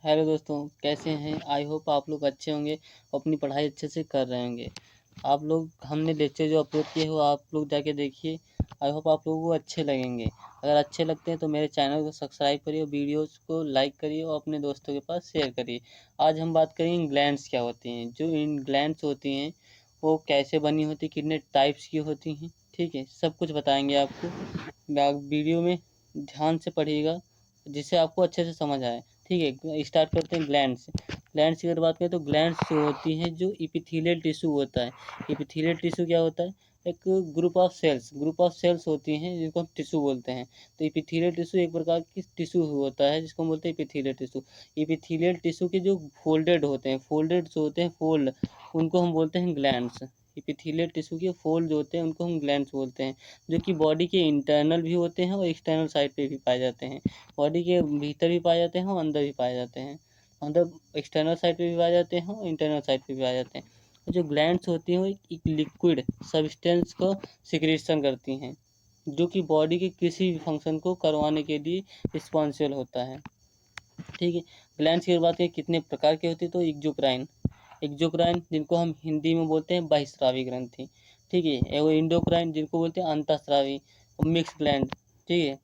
Hello दोस्तों, कैसे हैं। आई होप आप लोग अच्छे होंगे, अपनी पढ़ाई अच्छे से कर रहे होंगे। आप लोग हमने लेक्चर जो अपलोड किए हो आप लोग जाके देखिए। आई होप आप लोगों को अच्छे लगेंगे। अगर अच्छे लगते हैं तो मेरे चैनल को सब्सक्राइब करिए, वीडियोस को लाइक करिए और अपने दोस्तों के पास शेयर करिए। आज हम बात करेंगे ग्लैंड्स क्या होती हैं। जो इन ग्लैंड्स होती हैं वो कैसे बनी होती, कितने टाइप्स की होती हैं, ठीक है, सब कुछ बताएंगे आपको। आप वीडियो में ध्यान से पढ़िएगा जिससे आपको अच्छे से समझ आए। ठीक है, स्टार्ट करते हैं ग्लैंड्स। ग्लैंड्स की अगर बात करें तो ग्लैंड्स जो होती हैं जो इपिथेलियल टिश्यू होता है। इपिथेलियल टिश्यू क्या होता है? एक ग्रुप ऑफ सेल्स होती हैं जिनको हम टिश्यू बोलते हैं। तो इपिथेलियल टिश्यू एक प्रकार की टिश्यू होता है जिसको हम बोलते हैं इपिथेलियल टिश्यू। इपिथेलियल टिश्यू के जो फोल्डेड होते हैं, फोल्डेड जो होते हैं फोल्ड, उनको हम बोलते हैं ग्लैंड्स। इपिथेलियल टिश्यू के फोल्ड जो होते हैं उनको हम ग्लैंड्स बोलते हैं, जो कि बॉडी के इंटरनल भी होते हैं और एक्सटर्नल साइड पे भी पाए जाते हैं। बॉडी के भीतर भी पाए जाते हैं और अंदर भी पाए जाते हैं। अंदर एक्सटर्नल साइड पे भी पाए जाते हैं और इंटरनल साइड पे भी पाए जाते हैं। तो जो ग्लैंड्स होती हैं वो एक लिक्विड सब्सटेंस को सिक्रीशन करती हैं, जो कि बॉडी के किसी भी फंक्शन को करवाने के लिए रिस्पॉन्सिबल होता है। ठीक है, ग्लैंड्स की बात करें कितने प्रकार की होती है तो एक्जोक्राइन जिनको हम हिंदी में बोलते हैं बहिस्रावी ग्रंथि। ठीक है, एवं इंडोक्राइन जिनको बोलते हैं अंतःस्रावी और मिक्स ग्लैंड। ठीक है,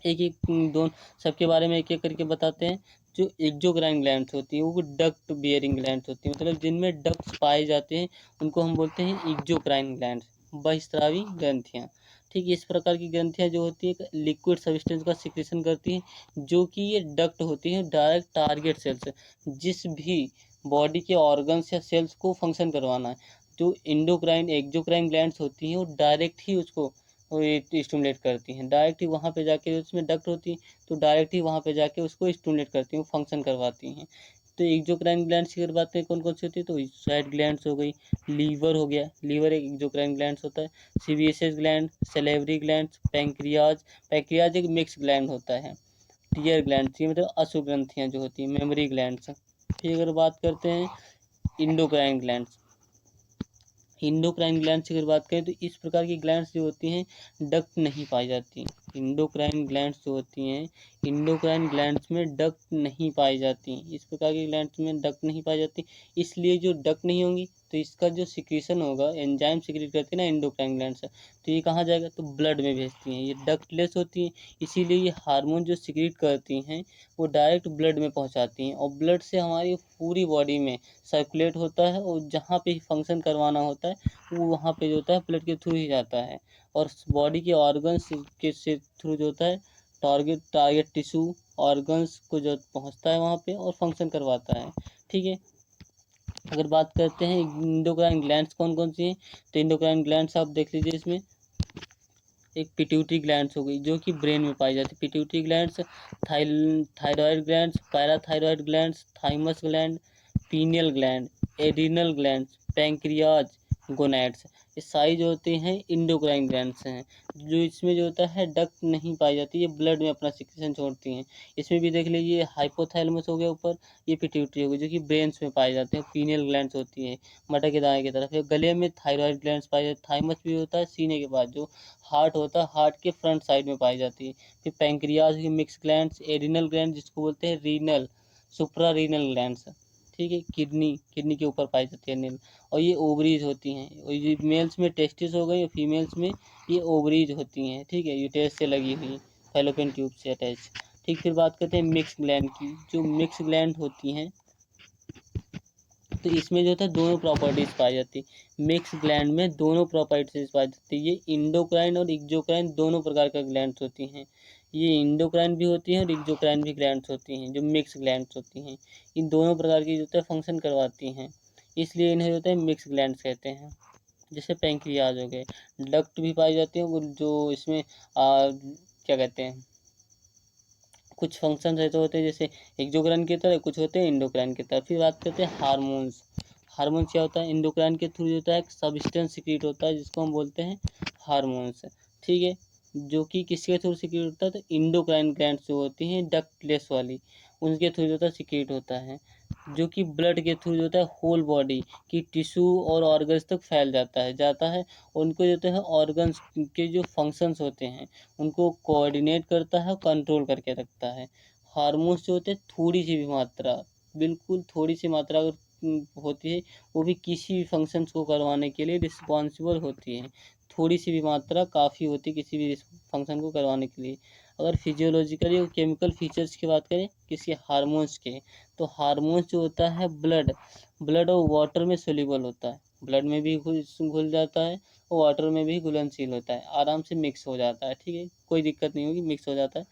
एक एक दोनों सबके बारे में एक एक करके बताते हैं। जो एक्सोक्राइन ग्लैंड्स होती हैं वो डक्ट बियरिंग ग्लैंड्स होती हैं, मतलब जिनमें डक्ट्स पाए जाते हैं उनको हम बोलते हैं एक्सोक्राइन ग्लैंड्स, बहिस्रावी ग्रंथियाँ। ठीक है, इस प्रकार की ग्रंथियाँ जो होती है लिक्विड सब्सटेंस का सिक्रेशन करती हैं, जो कि ये डक्ट होती हैं डायरेक्ट टारगेट सेल्स, जिस भी बॉडी के ऑर्गन्स या सेल्स को फंक्शन करवाना है। जो इंडोक्राइन एक्सोक्राइन ग्लैंड्स होती हैं वो डायरेक्ट ही उसको स्टिमुलेट करती हैं, डायरेक्ट ही वहाँ पे जाके, उसमें डक्ट होती है तो डायरेक्ट ही वहाँ पे जाके उसको स्टिमुलेट करती हैं, फंक्शन करवाती हैं। तो एक्सोक्राइन ग्लैंड्स की अगर बात करें कौन कौन सी होती है तो साइड ग्लैंड्स हो गई, लीवर हो गया, लीवर एक एक्सोक्राइन ग्लैंड्स होता है, sebaceous gland, salivary gland, pancreas, pancreas एक मिक्स ग्लैंड होता है, टीयर ग्लैंड, ये मतलब अशुग्रंथियाँ जो होती हैं, मेमोरी ग्लैंड्स। फिर अगर बात करते हैं इंडोक्राइन ग्लैंड्स, इंडोक्राइन ग्लैंड्स की अगर बात करें तो इस प्रकार की ग्लैंड्स जो होती हैं डक्ट नहीं पाई जाती। इंडोक्राइन ग्लैंड्स जो होती हैं, इंडोक्राइन ग्लैंड्स में डक्ट नहीं पाई जाती, इस प्रकार की ग्लैंड्स में डक्ट नहीं पाई जाती। इसलिए जो डक्ट नहीं होंगी तो इसका जो सिक्रीशन होगा, एंजाइम सिक्रीट करती है ना इंडोक्राइन ग्लैंड्स, तो ये कहाँ जाएगा तो ब्लड में भेजती हैं। ये डक्टलेस होती हैं, इसीलिए ये हार्मोन जो सिक्रीट करती हैं वो डायरेक्ट ब्लड में पहुँचाती हैं और ब्लड से हमारी पूरी बॉडी में सर्कुलेट होता है, और जहाँ पे फंक्शन करवाना होता है वो वहाँ पे जो होता है ब्लड के थ्रू ही जाता है, और बॉडी के ऑर्गन्स के से थ्रू जो होता है टारगेट टारगेट टिश्यू ऑर्गन्स को जो पहुँचता है वहाँ पे और फंक्शन करवाता है। ठीक है, अगर बात करते हैं इंडोक्राइन ग्लैंड्स कौन कौन सी हैं तो इंडोक्राइन ग्लैंड्स आप देख लीजिए। इसमें एक पिट्यूटरी ग्लैंड्स हो गई जो कि ब्रेन में पाई जाती है, pituitary glands, thyroid glands, parathyroid glands, thymus gland, pineal gland, adrenal glands, pancreas, gonads, ये सारी जो होती हैं इंडोक्राइन ग्लैंड्स हैं। जो इसमें जो होता है डक्ट नहीं पाई जाती, ये ब्लड में अपना सिक्रेशन छोड़ती हैं। इसमें भी देख लीजिए हाइपोथैलेमस हो गया ऊपर, ये पिट्यूटरी हो गई जो कि ब्रेन्स में पाए जाते हैं, पीनियल ग्लैंड्स होती हैं मटर के दाने की तरफ। गले में थायराइड ग्लैंड्स पाए जाते, थाइमस भी होता है सीने के बाद, जो हार्ट होता है हार्ट के फ्रंट साइड में पाई जाती है। फिर पैंक्रियाज की मिक्स ग्लैंड्स, एड्रिनल ग्लैंड जिसको बोलते हैं रीनल, सुप्रा रीनल ग्लैंड्स। ठीक है, किडनी के ऊपर पाई जाती है नील, और ये ओवरीज होती हैं, और ये मेल्स में टेस्टिस हो गई और फीमेल्स में ये ओवरीज होती हैं। ठीक है, यूटेरस से लगी हुई, फैलोपियन ट्यूब से अटैच। ठीक, फिर बात करते हैं मिक्स ग्लैंड की। जो मिक्स ग्लैंड होती हैं तो इसमें जो होता है दोनों प्रॉपर्टीज पाई जाती है, मिक्स ग्लैंड में दोनों प्रॉपर्टीज पाई जाती है। ये इंडोक्राइन और एक्सोक्राइन दोनों प्रकार का ग्लैंड्स होती हैं, ये इंडोक्राइन भी होती हैं और एक्सोक्राइन भी ग्लैंड्स होती हैं, जो मिक्स ग्लैंड्स होती हैं। इन दोनों प्रकार की जो होता है फंक्शन करवाती हैं, इसलिए इन्हें जो होता है मिक्स ग्लैंड्स कहते हैं। जैसे पैंक्रियाज हो गए, डक्ट भी पाई जाती है, वो जो इसमें क्या कहते हैं, कुछ फंक्शन ऐसे होते हैं जैसे एक्सोक्राइन की तरह, कुछ होते हैं इंडोक्राइन की तरह। फिर बात करते हैं हार्मोन्स। हार्मोन्स क्या होता है, इंडोक्राइन के थ्रू होता है एक सब्सटेंस सिक्रीट होता है जिसको हम बोलते हैं हार्मोन्स। ठीक है, जो कि किसके थ्रू सिक्रीट होता है तो इंडोक्राइन ग्लैंड्स जो होती हैं डक्टलेस वाली, उनके थ्रू जो होता है सिक्रीट होता है, जो कि ब्लड के थ्रू जो होता है होल बॉडी की टिश्यू और ऑर्गन्स तक फैल जाता है। उनको जो होता है ऑर्गन्स के जो फंक्शंस होते हैं उनको कोऑर्डिनेट करता है, कंट्रोल करके रखता है। हार्मोन्स जो होते हैं थोड़ी सी भी मात्रा, बिल्कुल थोड़ी सी मात्रा अगर होती है, वो भी किसी भी फंक्शंस को करवाने के लिए रिस्पॉन्सिबल होती है। थोड़ी सी भी मात्रा काफ़ी होती है किसी भी फंक्शन को करवाने के लिए। अगर फिजियोलॉजिकली और केमिकल फीचर्स की बात करें किसी हार्मोन्स के, तो हार्मोन्स जो होता है ब्लड और वाटर में सोल्यूबल होता है, ब्लड में भी घुल जाता है और वाटर में भी घुलनशील होता है, आराम से मिक्स हो जाता है, ठीक है, कोई दिक्कत नहीं होगी, मिक्स हो जाता है।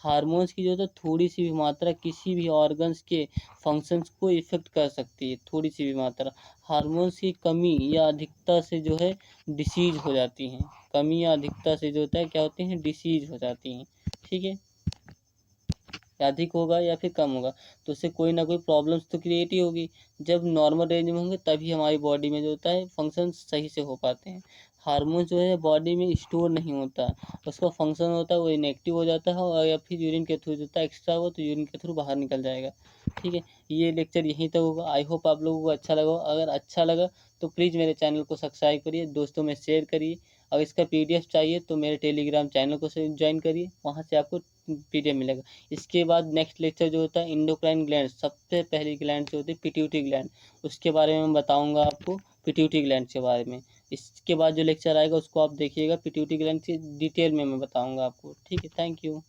हार्मोन्स की जो है थोड़ी सी भी मात्रा किसी भी ऑर्गन्स के फंक्शंस को इफ़ेक्ट कर सकती है, थोड़ी सी भी मात्रा। हार्मोन्स की कमी या अधिकता से जो है डिसीज हो जाती हैं, कमी या अधिकता से जो होता है क्या होते हैं, डिसीज हो जाती हैं, ठीक है। या अधिक होगा या फिर कम होगा तो उससे कोई ना कोई प्रॉब्लम्स तो क्रिएट ही होगी। जब नॉर्मल रेंज में होंगे तभी हमारी बॉडी में जो होता है फंक्शन सही से हो पाते हैं। हार्मोन जो है बॉडी में स्टोर नहीं होता, उसका फंक्शन होता है वो इनएक्टिव हो जाता है, और या फिर यूरिन के थ्रू जो होता है एक्स्ट्रा हो तो यूरिन के थ्रू बाहर निकल जाएगा, ठीक है। ये लेक्चर यहीं तक होगा। आई होप आप लोगों को अच्छा लगा हो। अगर अच्छा लगा तो प्लीज़ मेरे चैनल को सब्सक्राइब करिए, दोस्तों में शेयर करिए। अगर इसका PDF चाहिए तो मेरे टेलीग्राम चैनल को ज्वाइन करिए, वहाँ से आपको PDF मिलेगा। इसके बाद नेक्स्ट लेक्चर जो होता है इंडोक्राइन ग्लैंड, सबसे पहली ग्लैंड जो होती है पिट्यूटरी ग्लैंड, उसके बारे में बताऊंगा आपको, पिट्यूटरी ग्लैंड के बारे में। इसके बाद जो लेक्चर आएगा उसको आप देखिएगा, पिट्यूटरी ग्लैंड की डिटेल में मैं बताऊंगा आपको, ठीक है। Thank you.